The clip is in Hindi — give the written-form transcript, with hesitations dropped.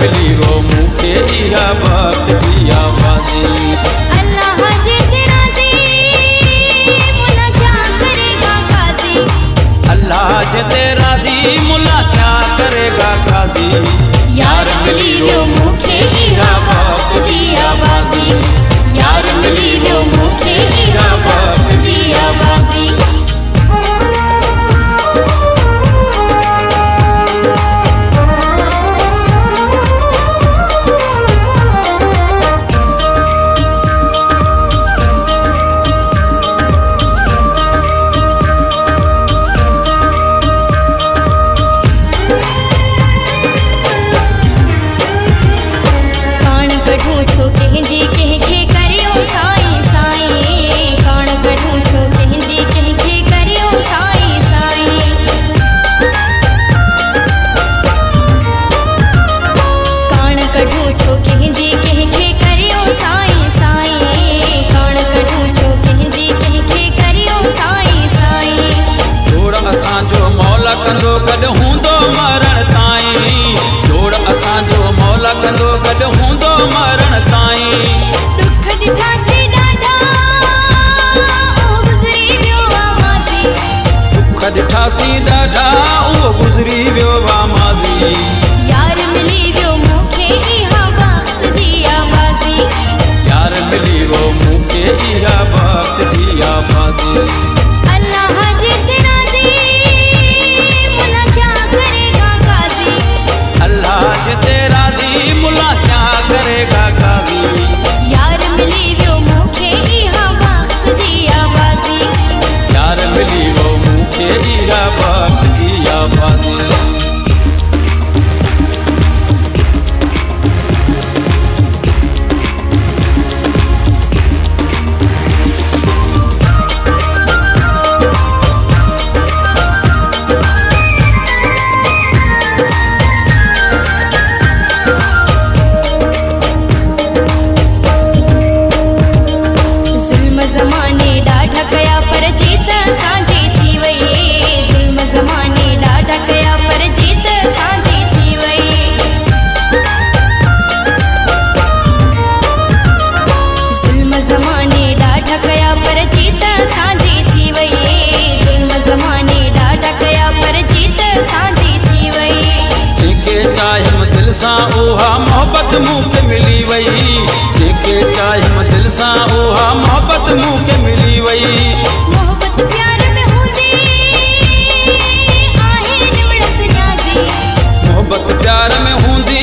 मिली वो मुखे इहा वक्त जी आवाज़ी। अल्लाह जिते राज़ी मुला क्या करेगा काजी। अल्लाह जिते राज़ी मुला क्या करेगा काजी। यार मिली वो मुखे इहा वक्त जी आवाज़ी। यार मिली वो मुखे इहा वक्त जी आवाज़ी। कंदो गॾु हूंदो मरण ताईं। जोड़ असांजो मौला कंदो गॾु हूंदो मरण ताईं। दुख ॾिठासीं ॾाढा उहो गुज़री वियो माज़ी। दुख ॾिठासीं ॾाढा उहो गुज़री वियो माज़ी। यार मिली वियो मूंखे इहा वक्त जी आवाज़ी। यार मिली वो मूंखे इहा वक्त जी आवाज़ी। अल्लाह जिते राज़ी मुला क्या करेगा काजी। अल्लाह जिते राज़ी मुला क्या करेगा काजी। यार मिली वियो मूंखे इहा वक्त जी आवाज़ी। यार मिली वो मूंखे इहा वक्त जी आवाज़ी। ज़माने ॾाढा कया पर जीत असांजी थी वई। ज़ुल्म ज़माने ॾाढा कया पर जीत असांजी थी वई। ज़ुल्म ज़माने ॾाढा कया पर जीत असांजी थी वई। ज़ुल्म ज़माने ॾाढा कया पर जीत असांजी थी वई। जेके चाहिम दिल सां उहा मोहब्बत मूंखे मिली वई। जेके चाहिम दिल सां उहा मोहब्बत मूंखे मिली वई। मोहब्बत प्यार में हूंदी आहे निवड़त न्याज़ी। मोहब्बत प्यार में हूंदी